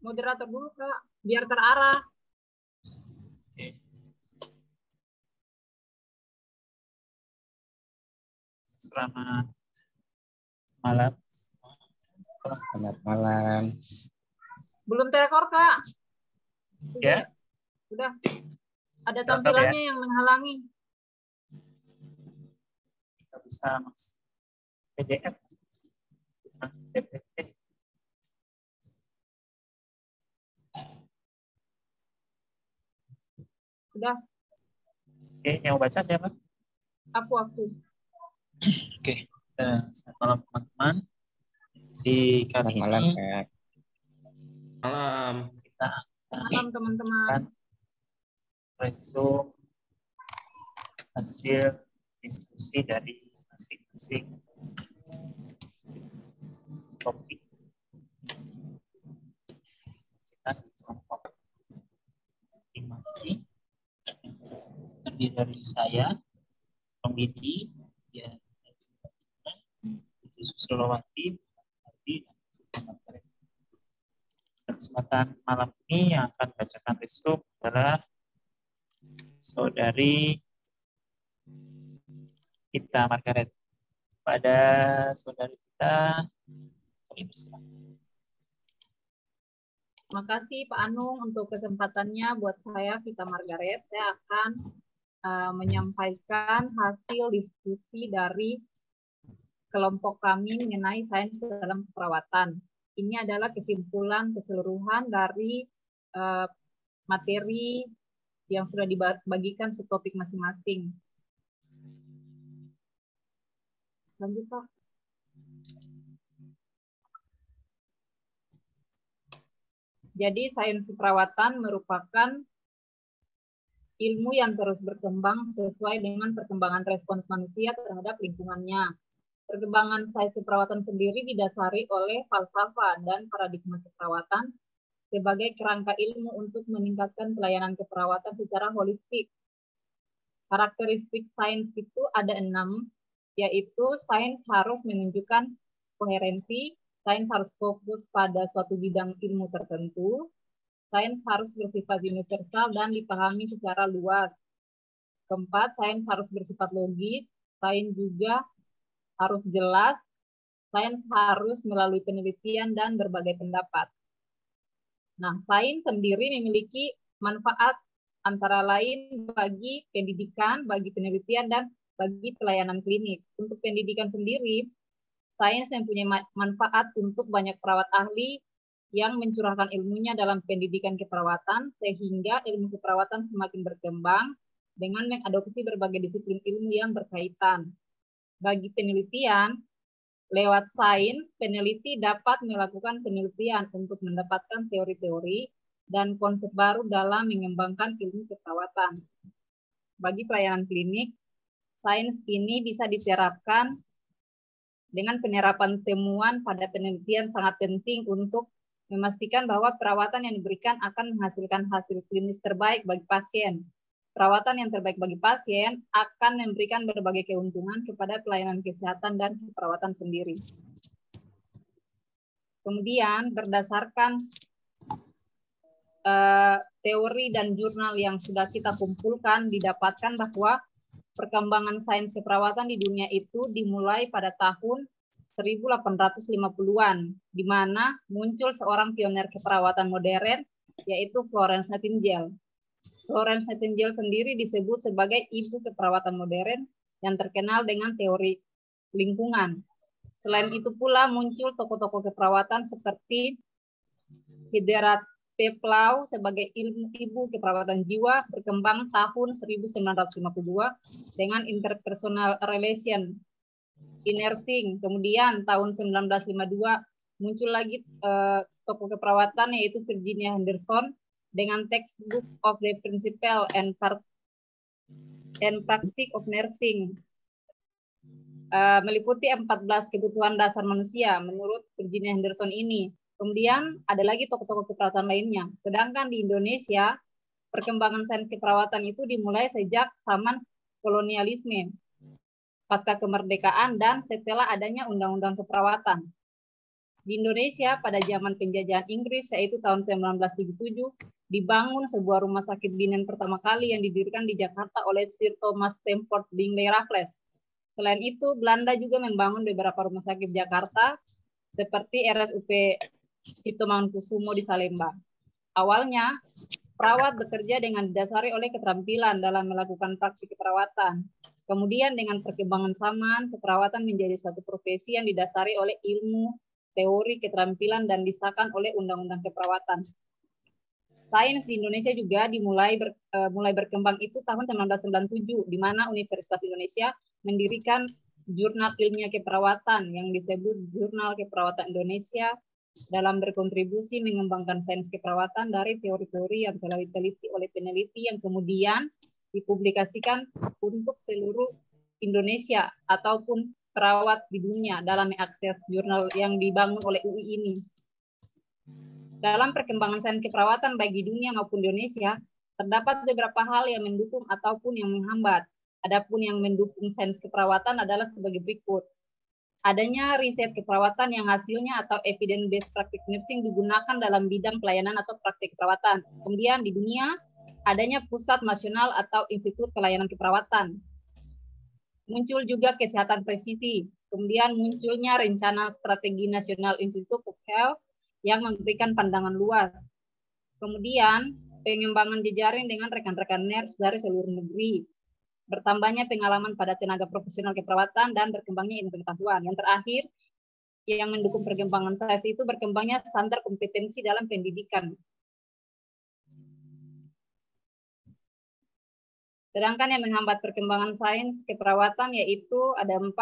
Moderator dulu, Kak, biar terarah. Oke. Selamat malam. Selamat malam. Belum terekor, Kak. Ya. Sudah. Ada Tetap tampilannya ya. yang menghalangi. Kita bisa mas. PDF. PPT. Sudah. Oke, yang mau baca siapa? Aku. Oke. Selamat malam teman-teman. Si kali Selamat malam, ini Kak. Malam. kita Malam, teman-teman. resume hasil diskusi dari masing-masing topik. Kita di kelompok 5 ini terdiri dari saya, Bang Widi, ya, Susulawati, dan kesempatan malam ini yang akan bacakan resume adalah saudari Ita Margaret. Pada saudari kita, kami bersilakan. Terima kasih Pak Anung untuk kesempatannya buat saya, Vita Margaret. Saya akan menyampaikan hasil diskusi dari kelompok kami mengenai sains dalam keperawatan. Ini adalah kesimpulan keseluruhan dari materi yang sudah dibagikan subtopik masing-masing. Lanjut, Pak. Jadi sains keperawatan merupakan ilmu yang terus berkembang sesuai dengan perkembangan respons manusia terhadap lingkungannya. Perkembangan sains keperawatan sendiri didasari oleh falsafah dan paradigma keperawatan sebagai kerangka ilmu untuk meningkatkan pelayanan keperawatan secara holistik. Karakteristik sains itu ada 6, yaitu sains harus menunjukkan koherensi, sains harus fokus pada suatu bidang ilmu tertentu, sains harus bersifat universal dan dipahami secara luas. Keempat, sains harus bersifat logis, sains juga harus jelas, sains harus melalui penelitian dan berbagai pendapat. Nah, sains sendiri memiliki manfaat antara lain bagi pendidikan, bagi penelitian, dan bagi pelayanan klinik. Untuk pendidikan sendiri, sains mempunyai manfaat untuk banyak perawat ahli yang mencurahkan ilmunya dalam pendidikan keperawatan, sehingga ilmu keperawatan semakin berkembang dengan mengadopsi berbagai disiplin ilmu yang berkaitan. Bagi penelitian, lewat sains, peneliti dapat melakukan penelitian untuk mendapatkan teori-teori dan konsep baru dalam mengembangkan ilmu keperawatan. Bagi pelayanan klinik, sains ini bisa diterapkan dengan penerapan temuan pada penelitian sangat penting untuk memastikan bahwa perawatan yang diberikan akan menghasilkan hasil klinis terbaik bagi pasien. Perawatan yang terbaik bagi pasien akan memberikan berbagai keuntungan kepada pelayanan kesehatan dan keperawatan sendiri. Kemudian berdasarkan teori dan jurnal yang sudah kita kumpulkan, didapatkan bahwa perkembangan sains keperawatan di dunia itu dimulai pada tahun 1850-an, di mana muncul seorang pionir keperawatan modern, yaitu Florence Nightingale. Florence Nightingale sendiri disebut sebagai ibu keperawatan modern yang terkenal dengan teori lingkungan. Selain itu pula muncul tokoh-tokoh keperawatan seperti Hildegard Peplau sebagai ibu keperawatan jiwa, berkembang tahun 1952 dengan interpersonal relation in nursing. Kemudian tahun 1952 muncul lagi tokoh keperawatan yaitu Virginia Henderson dengan Textbook of the Principle and Practice of Nursing, meliputi 14 kebutuhan dasar manusia menurut Virginia Henderson ini. Kemudian ada lagi tokoh-tokoh keperawatan lainnya. Sedangkan di Indonesia, perkembangan sains keperawatan itu dimulai sejak zaman kolonialisme, pasca kemerdekaan dan setelah adanya undang-undang keperawatan. Di Indonesia pada zaman penjajahan Inggris yaitu tahun 1977 dibangun sebuah rumah sakit binen pertama kali yang didirikan di Jakarta oleh Sir Thomas Stamford Bingley Raffles. Selain itu, Belanda juga membangun beberapa rumah sakit Jakarta seperti RSUP Cipto Mangunkusumo di Salemba. Awalnya, perawat bekerja dengan didasari oleh keterampilan dalam melakukan praktik keperawatan. Kemudian dengan perkembangan zaman, keperawatan menjadi suatu profesi yang didasari oleh ilmu, teori, keterampilan, dan disahkan oleh Undang-Undang Keperawatan. Sains di Indonesia juga mulai berkembang itu tahun 1997, di mana Universitas Indonesia mendirikan Jurnal Ilmiah Keperawatan yang disebut Jurnal Keperawatan Indonesia dalam berkontribusi mengembangkan sains keperawatan dari teori-teori yang telah diteliti oleh peneliti yang kemudian dipublikasikan untuk seluruh Indonesia ataupun perawat di dunia dalam mengakses jurnal yang dibangun oleh UI ini. Dalam perkembangan sains keperawatan baik di dunia maupun di Indonesia, terdapat beberapa hal yang mendukung ataupun yang menghambat. Adapun yang mendukung sains keperawatan adalah sebagai berikut. Adanya riset keperawatan yang hasilnya atau evidence-based practice nursing digunakan dalam bidang pelayanan atau praktik keperawatan. Kemudian di dunia, adanya pusat nasional atau institut pelayanan keperawatan. Muncul juga kesehatan presisi. Kemudian munculnya rencana strategi nasional Institute of Health yang memberikan pandangan luas. Kemudian pengembangan jejaring dengan rekan-rekan nurse dari seluruh negeri. Bertambahnya pengalaman pada tenaga profesional keperawatan dan berkembangnya ilmu pengetahuan. Yang terakhir, yang mendukung perkembangan sains itu berkembangnya standar kompetensi dalam pendidikan. Sedangkan yang menghambat perkembangan sains keperawatan yaitu ada 4.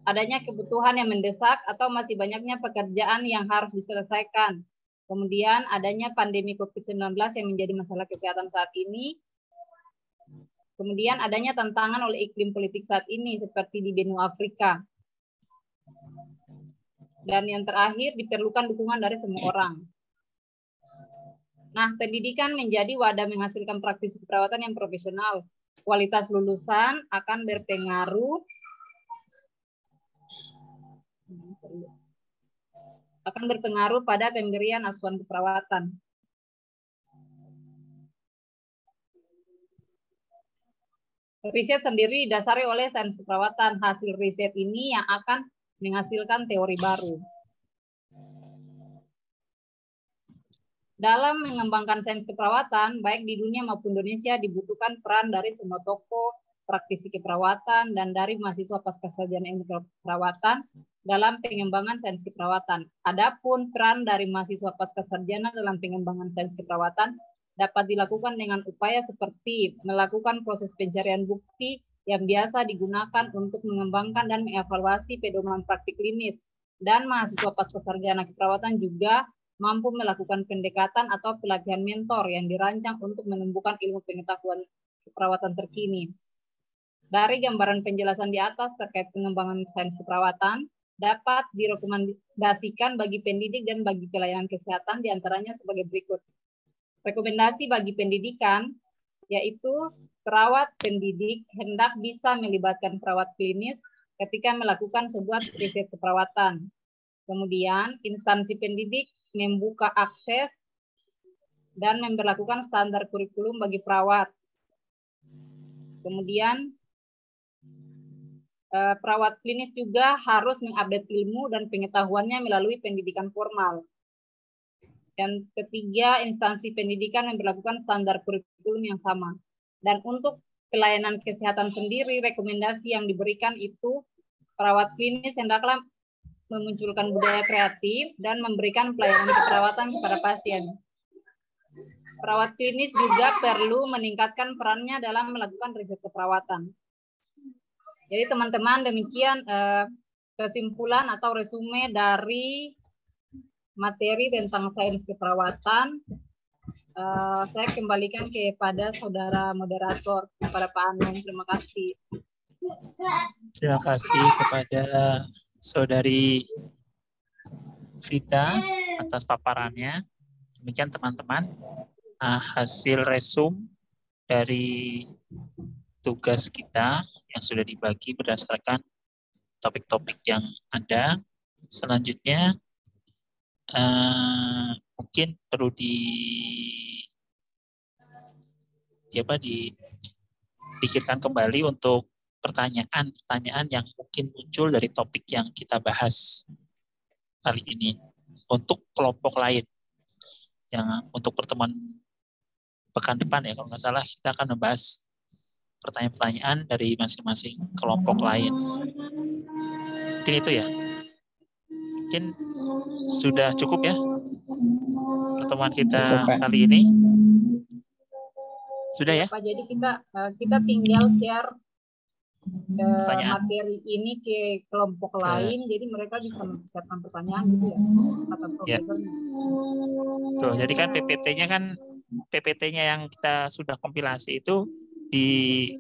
Adanya kebutuhan yang mendesak atau masih banyaknya pekerjaan yang harus diselesaikan. Kemudian adanya pandemi COVID-19 yang menjadi masalah kesehatan saat ini. Kemudian adanya tantangan oleh iklim politik saat ini seperti di benua Afrika. Dan yang terakhir diperlukan dukungan dari semua orang. Nah, pendidikan menjadi wadah menghasilkan praktisi keperawatan yang profesional. Kualitas lulusan akan berpengaruh pada pemberian asuhan keperawatan. Riset sendiri didasari oleh sains keperawatan. Hasil riset ini yang akan menghasilkan teori baru. Dalam mengembangkan sains keperawatan, baik di dunia maupun Indonesia, dibutuhkan peran dari semua tokoh, praktisi keperawatan, dan dari mahasiswa pascasarjana ilmu keperawatan dalam pengembangan sains keperawatan. Adapun peran dari mahasiswa pascasarjana dalam pengembangan sains keperawatan dapat dilakukan dengan upaya seperti melakukan proses pencarian bukti yang biasa digunakan untuk mengembangkan dan mengevaluasi pedoman praktik klinis, dan mahasiswa pascasarjana keperawatan juga mampu melakukan pendekatan atau pelatihan mentor yang dirancang untuk menumbuhkan ilmu pengetahuan keperawatan terkini. Dari gambaran penjelasan di atas terkait pengembangan sains keperawatan, dapat direkomendasikan bagi pendidik dan bagi pelayanan kesehatan diantaranya sebagai berikut. Rekomendasi bagi pendidikan, yaitu perawat pendidik hendak bisa melibatkan perawat klinis ketika melakukan sebuah riset keperawatan. Kemudian, instansi pendidik membuka akses dan memberlakukan standar kurikulum bagi perawat. Kemudian, perawat klinis juga harus mengupdate ilmu dan pengetahuannya melalui pendidikan formal. Dan ketiga, instansi pendidikan memberlakukan standar kurikulum yang sama. Dan untuk pelayanan kesehatan sendiri, rekomendasi yang diberikan itu perawat klinis hendaklah memunculkan budaya kreatif dan memberikan pelayanan keperawatan kepada pasien. Perawat klinis juga perlu meningkatkan perannya dalam melakukan riset keperawatan. Jadi teman-teman, demikian kesimpulan atau resume dari materi tentang sains keperawatan. Saya kembalikan kepada saudara moderator, kepada Pak Anung. Terima kasih. Terima kasih kepada Saudari Vita atas paparannya. Demikian teman-teman, hasil resum dari tugas kita yang sudah dibagi berdasarkan topik-topik yang ada. Selanjutnya mungkin perlu dipikirkan kembali untuk pertanyaan-pertanyaan yang mungkin muncul dari topik yang kita bahas kali ini untuk kelompok lain. Yang untuk pertemuan pekan depan ya kalau nggak salah kita akan membahas pertanyaan-pertanyaan dari masing-masing kelompok lain. Mungkin itu ya. Mungkin sudah cukup ya pertemuan kita kali ini. Sudah ya? Pak, jadi kita tinggal share materi ini ke kelompok lain, jadi mereka bisa mempersiapkan pertanyaan gitu ya, kata profesornya. Tuh, jadi kan PPT-nya yang kita sudah kompilasi itu di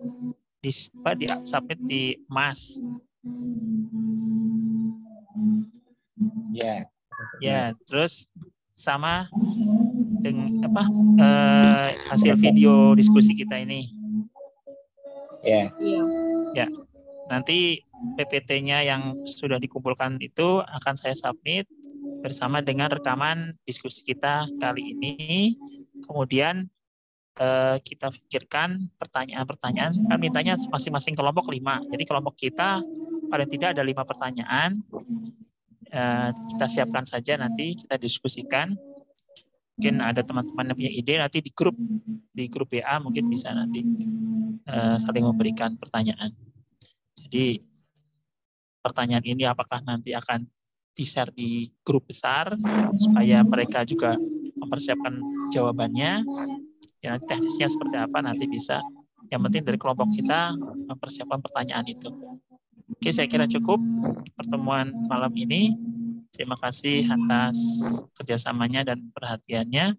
submit di MAS. Ya. Ya, terus sama dengan hasil video diskusi kita ini. Ya. Ya. Nanti PPT-nya yang sudah dikumpulkan itu akan saya submit bersama dengan rekaman diskusi kita kali ini. Kemudian kita pikirkan pertanyaan-pertanyaan. Kan mintanya masing-masing kelompok 5. Jadi kelompok kita paling tidak ada 5 pertanyaan. Kita siapkan saja nanti kita diskusikan. Mungkin ada teman-teman yang punya ide nanti di grup WA mungkin bisa nanti saling memberikan pertanyaan. Jadi pertanyaan ini apakah nanti akan di-share di grup besar supaya mereka juga mempersiapkan jawabannya. Ya nanti teknisnya seperti apa nanti bisa. Yang penting dari kelompok kita mempersiapkan pertanyaan itu. Oke, saya kira cukup pertemuan malam ini. Terima kasih atas kerjasamanya dan perhatiannya.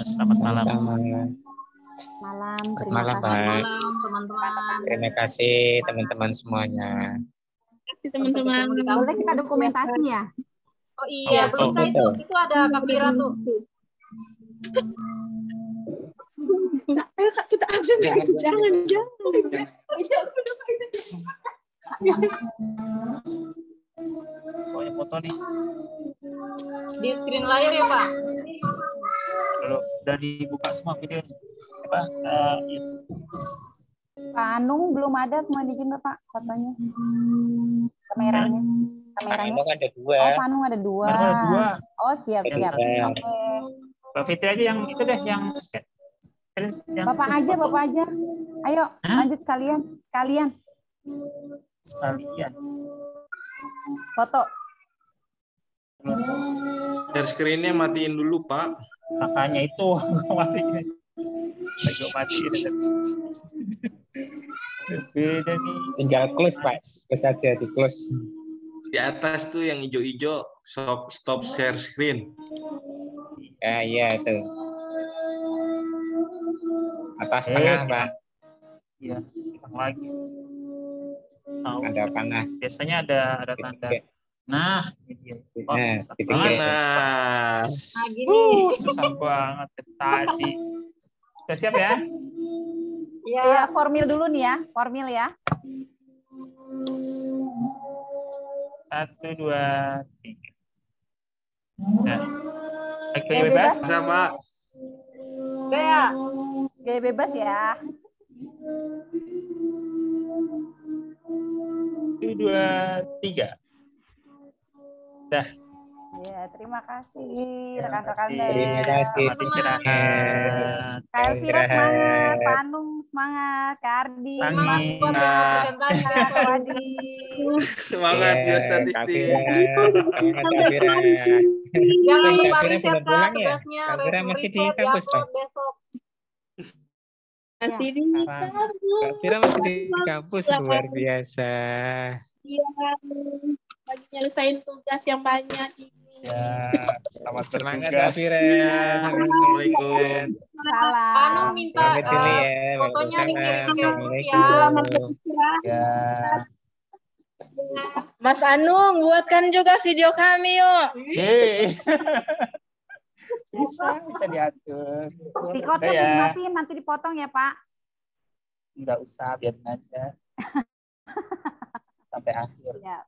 Selamat malam. Malam, terima kasih. Malam, teman-teman. Terima kasih teman-teman semuanya. teman-teman. Boleh kita dokumentasi ya? Oh iya, belum saya itu ada Kapira tuh. Ayo Kak, kita aja. Jangan. Pokoknya foto nih. Di screen layar ya, Pak? Kalau udah dibuka semua videonya. Pak Anung belum ada, mau izin Pak fotonya. Kameranya. Anung ada 2. Oh, Anung ada 2. Oh, siap. Oke. Mbak Fitri aja yang itu deh, yang Bapak aja. Ayo, lanjut kalian. Sekalian. Foto. Share screen-nya matiin dulu, Pak. Makanya itu matiin. Lagi matiin. Beda nih. Tinggal close, Pak. Close aja, di close. Di atas tuh yang hijau-hijau, stop share screen. Iya itu. Atas tengah, Pak. Iya, lagi. Ada panah. Biasanya ada tanda. Nah, ini dia. Oh, susah banget. Susah banget tadi. Sudah siap ya? Iya, formil dulu nih ya. Formil ya. 1, 2, 3. Nah, Gaya bebas. Bisa, Pak. Gaya bebas ya. 1, 2, 3. Dah. Ya, terima kasih rekan-rekan. Terima kasih. Selamat istirahat. Kak Elvira semangat, Pak Anung semangat, Kak Ardi Semangat. Semangat ya statistik. Jangan lupa Kak riset pulang ya? tugasnya. Kak Fira masih di Riset kampus, Pak. besok. Masih di Kak Fira masih di kampus, luar biasa. Iya, lagi nyelesain tugas yang banyak ini. Ya, selamat Semangat, bertugas. Kak Fira. Assalamualaikum. salam. Anu minta Pamit dulu ya. fotonya dikirim ke grup ya. Assalamualaikum. Ya. Mas Anung, buatkan juga video kami yuk. Yeay. bisa diatur. Recordnya Udah ya. dimatiin, nanti dipotong ya Pak. Nggak usah, biarin aja. Sampai akhir. Ya.